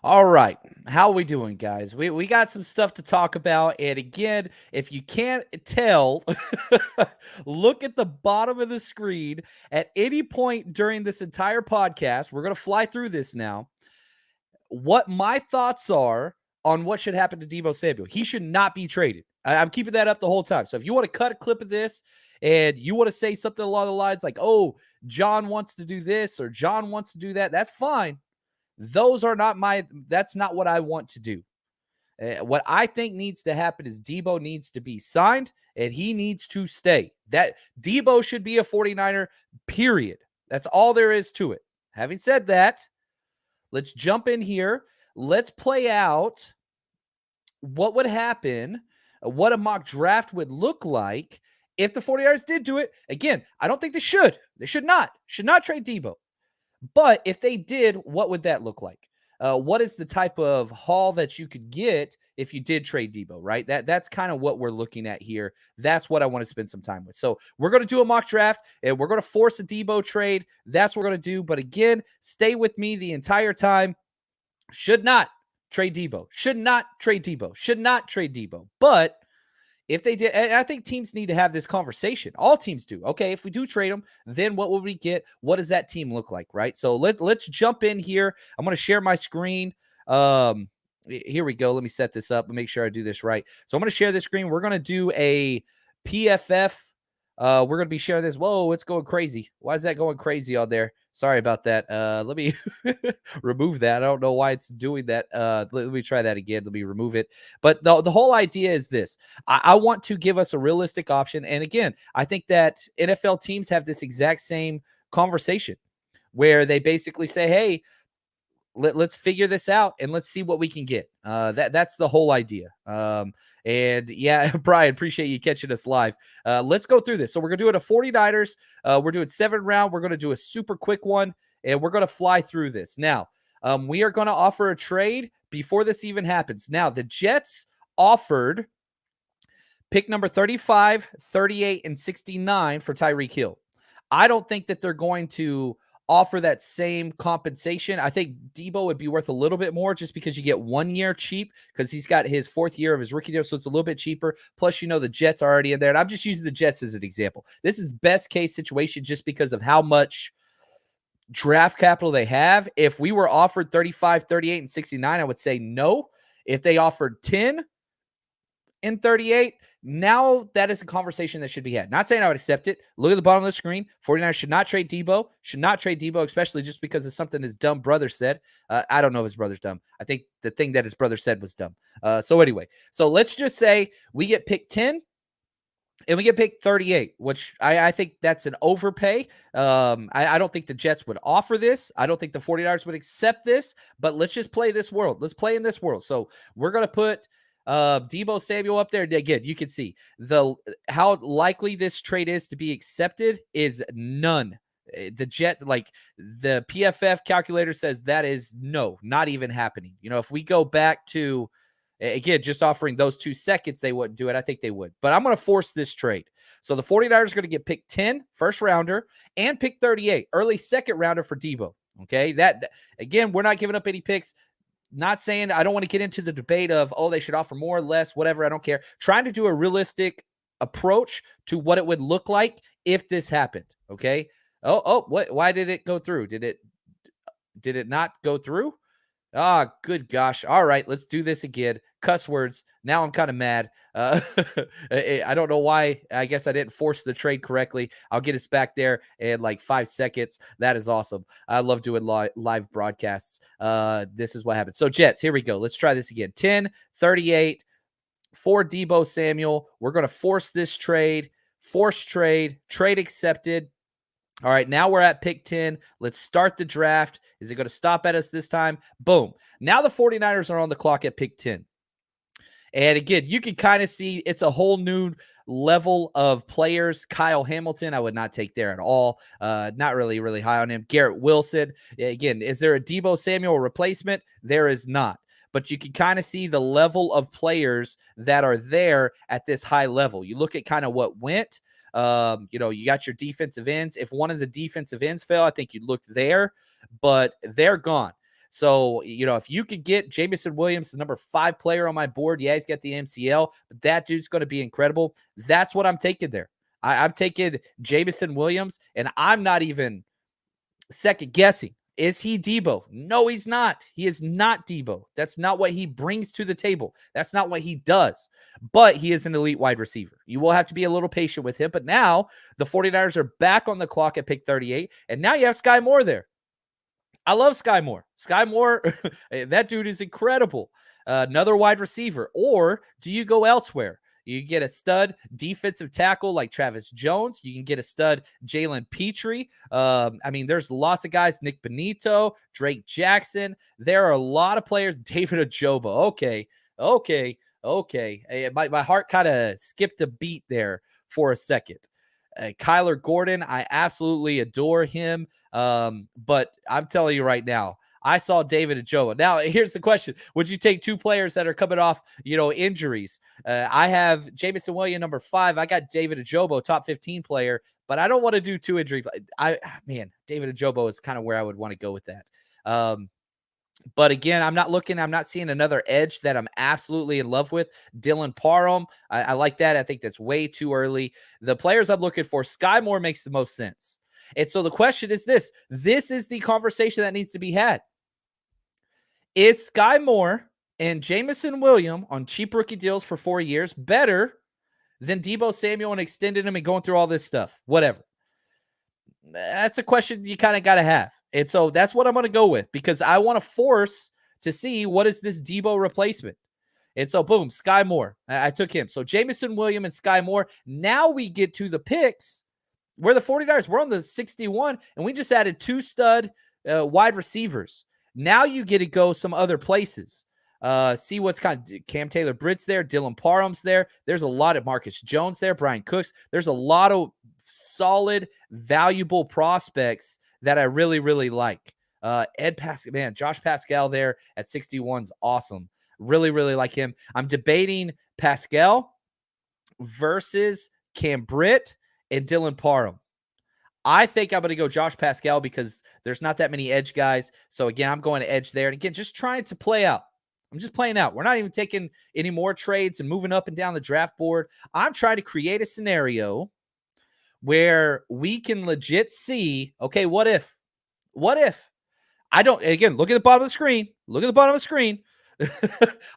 All right. How are we doing, guys? We got some stuff to talk about. And again, if you can't tell, look at the bottom of the screen. At any point during this entire podcast, we're going to fly through this now. What my thoughts are on what should happen to Debo Samuel. He should not be traded. I'm keeping that up the whole time. So if you want to cut a clip of this and you want to say something along the lines like, oh, John wants to do this or John wants to do that, that's fine. That's not what I want to do. What I think needs to happen is Debo needs to be signed and he needs to stay. That Debo should be a 49er, period. That's all there is to it. Having said that, let's jump in here. Let's play out what would happen, what a mock draft would look like if the 49ers did do it. Again, I don't think they should. They should not trade Debo. But if they did, what would that look like? What is the type of haul that you could get if you did trade Debo, right? That's kind of what we're looking at here. That's what I want to spend some time with. So we're going to do a mock draft, and we're going to force a Debo trade. That's what we're going to do. But again, stay with me the entire time. Should not trade Debo. Should not trade Debo. Should not trade Debo. But if they did, and I think teams need to have this conversation. All teams do. Okay, if we do trade them, then what will we get? What does that team look like, right? So let's jump in here. I'm going to share my screen. Here we go. Let me set this up and make sure I do this right. So I'm going to share this screen. We're going to do a PFF. We're going to be sharing this. Whoa, it's going crazy. Why is that going crazy on there? Sorry about that. Let me remove that. I don't know why it's doing that. Let me try that again. Let me remove it. But the whole idea is this. I want to give us a realistic option. And again, I think that NFL teams have this exact same conversation where they basically say, hey, let's figure this out and let's see what we can get. That's the whole idea. And yeah, Brian, appreciate you catching us live. Let's go through this. So we're going to do it a 49ers. We're doing 7 round. We're going to do a super quick one, and we're going to fly through this. Now, we are going to offer a trade before this even happens. Now, the Jets offered pick number 35, 38, and 69 for Tyreek Hill. I don't think that they're going to offer that same compensation. I think Debo would be worth a little bit more just because you get 1 year cheap because he's got his 4th year of his rookie deal, so it's a little bit cheaper. Plus, the Jets are already in there, and I'm just using the Jets as an example. This is best case situation just because of how much draft capital they have. If we were offered 35, 38, and 69, I would say no. If they offered 10 and 38, now that is a conversation that should be had. Not saying I would accept it. Look at the bottom of the screen. 49ers should not trade Debo. Should not trade Debo, especially just because of something his dumb brother said. I don't know if his brother's dumb. I think the thing that his brother said was dumb. So anyway, so let's just say we get pick 10 and we get pick 38, which I think that's an overpay. I don't think the Jets would offer this. I don't think the 49ers would accept this, but let's just play this world. Let's play in this world. So we're going to put Debo Samuel up there. Again, you can see how likely this trade is to be accepted is none. The PFF calculator says that is no, not even happening. If we go back to, again, just offering those 2 seconds, they wouldn't do it. I think they would, but I'm going to force this trade. So the 49ers are going to get pick 10, first rounder, and pick 38, early second rounder for Debo. Okay. That again, we're not giving up any picks. Not saying I don't want to get into the debate of, they should offer more, less, whatever. I don't care. Trying to do a realistic approach to what it would look like if this happened. Okay. What? Why did it go through? Did it not go through? Good gosh. All right, let's do this again. Cuss words. Now I'm kind of mad. I don't know why. I guess I didn't force the trade correctly. I'll get us back there in like 5 seconds. That is awesome. I love doing live broadcasts. This is what happened. So Jets, here we go. Let's try this again. 10, 38 for Debo Samuel. We're going to force this trade. Force trade. Trade accepted. All right, now we're at pick 10. Let's start the draft. Is it going to stop at us this time? Boom. Now the 49ers are on the clock at pick 10. And again, you can kind of see it's a whole new level of players. Kyle Hamilton, I would not take there at all. Not really high on him. Garrett Wilson. Again, is there a Debo Samuel replacement? There is not. But you can kind of see the level of players that are there at this high level. You look at kind of what went. You got your defensive ends. If one of the defensive ends fell, I think you looked there, but they're gone. So, if you could get Jameson Williams, the number 5 player on my board, yeah, he's got the MCL, but that dude's going to be incredible. That's what I'm taking there. I'm taking Jameson Williams, and I'm not even second guessing. Is he Debo? No, he's not. He is not Debo. That's not what he brings to the table. That's not what he does. But he is an elite wide receiver. You will have to be a little patient with him. But now the 49ers are back on the clock at pick 38. And now you have Skye Moore there. I love Skye Moore. Skye Moore, that dude is incredible. Another wide receiver. Or do you go elsewhere? You can get a stud defensive tackle like Travis Jones. You can get a stud Jalen Petrie. There's lots of guys. Nick Benito, Drake Jackson. There are a lot of players. David Ojabo. Okay. My heart kind of skipped a beat there for a second. Kyler Gordon, I absolutely adore him. But I'm telling you right now, I saw David Ojabo. Now, here's the question. Would you take 2 players that are coming off, injuries? I have Jameson Williams, number 5. I got David Ojabo, top 15 player, but I don't want to do 2 injury. David Ojabo is kind of where I would want to go with that. But again, I'm not seeing another edge that I'm absolutely in love with. Dylan Parham, I like that. I think that's way too early. The players I'm looking for, Skye Moore makes the most sense. And so the question is this. This is the conversation that needs to be had. Is Skye Moore and Jameson Williams on cheap rookie deals for 4 years better than Debo Samuel and extending him and going through all this stuff? Whatever. That's a question you kind of got to have. And so that's what I'm going to go with because I want to force to see what is this Debo replacement. And so, boom, Skye Moore. I took him. So Jameson Williams and Skye Moore. Now we get to the picks where the 49ers, we're on the 61, and we just added 2 stud wide receivers. Now you get to go some other places. See what's kind of Cam Taylor-Britt's there, Dylan Parham's there. There's a lot of Marcus Jones there, Brian Cooks. There's a lot of solid, valuable prospects that I really, really like. Josh Pascal there at 61's awesome. Really, really like him. I'm debating Pascal versus Cam Britt and Dylan Parham. I think I'm going to go Josh Pascal because there's not that many edge guys. So, again, I'm going to edge there. And, again, just trying to play out. I'm just playing out. We're not even taking any more trades and moving up and down the draft board. I'm trying to create a scenario where we can legit see, okay, what if? What if? I don't, again, look at the bottom of the screen. Look at the bottom of the screen.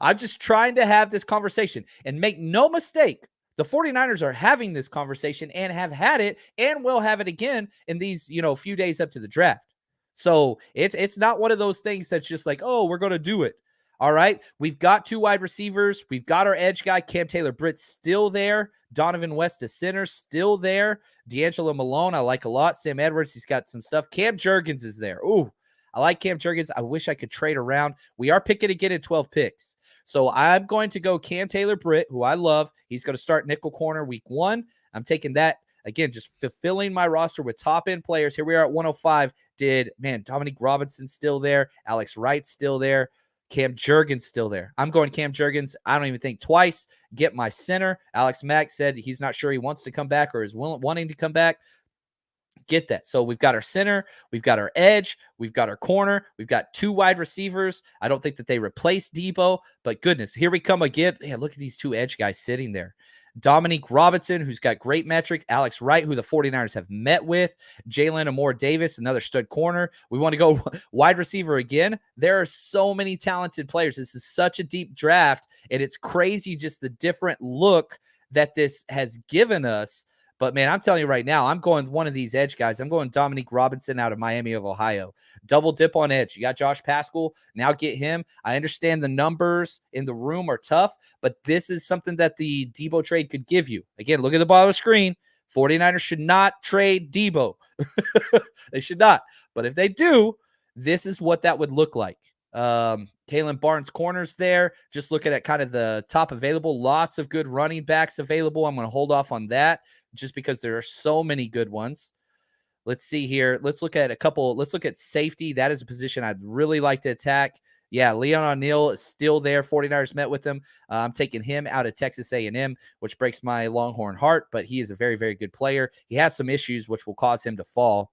I'm just trying to have this conversation. And make no mistake, the 49ers are having this conversation and have had it and will have it again in these, few days up to the draft. So it's not one of those things that's just like, oh, we're going to do it. All right. We've got 2 wide receivers. We've got our edge guy, Cam Taylor-Britt, still there. Donovan West, a center, still there. D'Angelo Malone, I like a lot. Sam Edwards, he's got some stuff. Cam Jurgens is there. Ooh, I like Cam Jurgens. I wish I could trade around. We are picking again at 12 picks. So I'm going to go Cam Taylor-Britt, who I love. He's going to start nickel corner week 1. I'm taking that. Again, just fulfilling my roster with top-end players. Here we are at 105. Dominique Robinson still there. Alex Wright still there. Cam Jurgens still there. I'm going Cam Jurgens. I don't even think twice. Get my center. Alex Mack said he's not sure he wants to come back or is wanting to come back. Get that. So we've got our center. We've got our edge. We've got our corner. We've got 2 wide receivers. I don't think that they replace Debo, but goodness, here we come again. Yeah, look at these 2 edge guys sitting there. Dominique Robinson, who's got great metrics. Alex Wright, who the 49ers have met with. Jalen Amore Davis, another stud corner. We want to go wide receiver again. There are so many talented players. This is such a deep draft, and it's crazy just the different look that this has given us. But, man, I'm telling you right now, I'm going one of these edge guys. I'm going Dominique Robinson out of Miami of Ohio. Double dip on edge. You got Josh Pascal. Now get him. I understand the numbers in the room are tough, but this is something that the Debo trade could give you. Again, look at the bottom of the screen. 49ers should not trade Debo. They should not. But if they do, this is what that would look like. Kalen Barnes corners there. Just looking at kind of the top available. Lots of good running backs available. I'm going to hold off on that just because there are so many good ones. Let's see here. Let's look at a couple. Let's look at safety. That is a position I'd really like to attack. Yeah, Leon O'Neal is still there. 49ers met with him. I'm taking him out of Texas A&M, which breaks my Longhorn heart, but he is a very, very good player. He has some issues which will cause him to fall.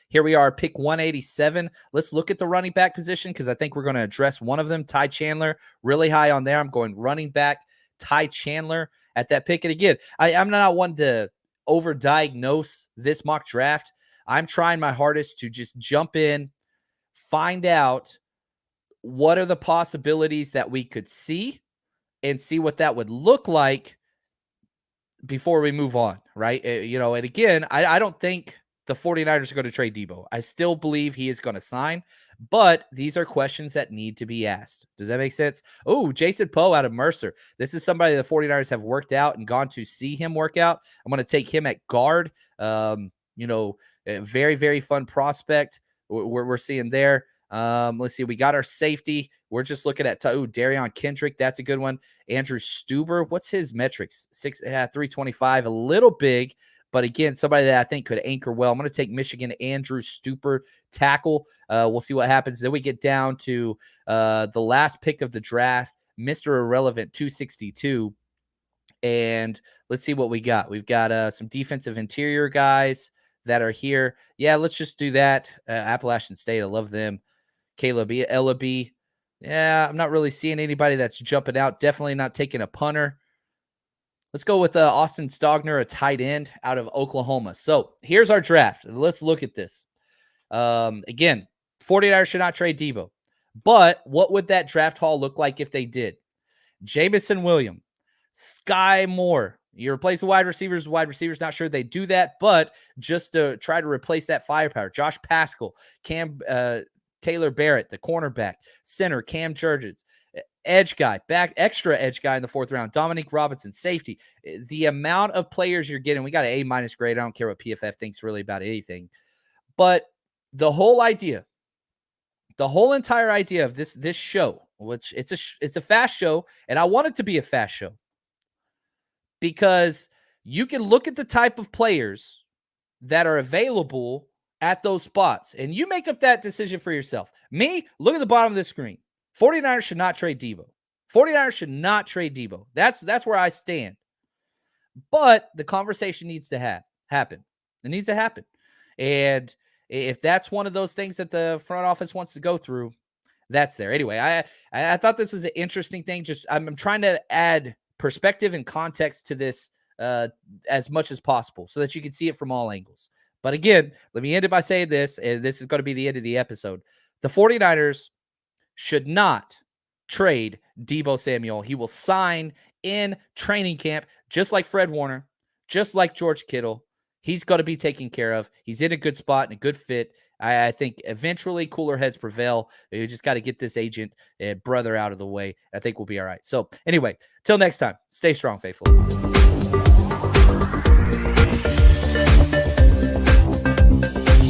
Here we are, pick 187. Let's look at the running back position because I think we're going to address one of them. Ty Chandler, really high on there. I'm going running back, Ty Chandler at that pick. And again, I'm not one to overdiagnose this mock draft. I'm trying my hardest to just jump in, find out what are the possibilities that we could see and see what that would look like before we move on, right? And again, I don't think the 49ers are going to trade Debo. I still believe he is going to sign, but these are questions that need to be asked. Does that make sense? Oh, Jason Poe out of Mercer. This is somebody the 49ers have worked out and gone to see him work out. I'm going to take him at guard. A very, very fun prospect we're seeing there. Let's see. We got our safety. We're just looking at Darion Kendrick. That's a good one. Andrew Stuber. What's his metrics? 325. A little big, but again, somebody that I think could anchor well. I'm going to take Michigan Andrew Stuber, tackle. We'll see what happens. Then we get down to the last pick of the draft, Mr. Irrelevant 262. And let's see what we got. We've got some defensive interior guys that are here. Yeah, let's just do that. Appalachian State, I love them. Caleb Ellaby. Yeah, I'm not really seeing anybody that's jumping out. Definitely not taking a punter. Let's go with Austin Stogner, a tight end out of Oklahoma. So here's our draft. Let's look at this. Again, 49ers should not trade Debo. But what would that draft haul look like if they did? Jamison Williams, Skye Moore. You replace the wide receivers, not sure they do that, but just to try to replace that firepower. Josh Paschal, Taylor Barrett, the cornerback, center, Cam Jurgens, edge guy, extra edge guy in the 4th round, Dominique Robinson, safety. The amount of players you're getting, we got an A- grade. I don't care what PFF thinks really about anything. But the whole entire idea of this show, which it's a fast show, and I want it to be a fast show because you can look at the type of players that are available at those spots, and you make up that decision for yourself. Me, look at the bottom of the screen. 49ers should not trade Debo. 49ers should not trade Debo. That's where I stand. But the conversation needs to happen. It needs to happen. And if that's one of those things that the front office wants to go through, that's there. Anyway, I thought this was an interesting thing. Just I'm trying to add perspective and context to this as much as possible so that you can see it from all angles. But again, let me end it by saying this, and this is going to be the end of the episode. The 49ers should not trade Debo Samuel. He will sign in training camp, just like Fred Warner, just like George Kittle. He's got to be taken care of. He's in a good spot and a good fit. I think eventually cooler heads prevail. You just got to get this agent and brother out of the way. I think we'll be all right. So anyway, till next time, stay strong, faithful.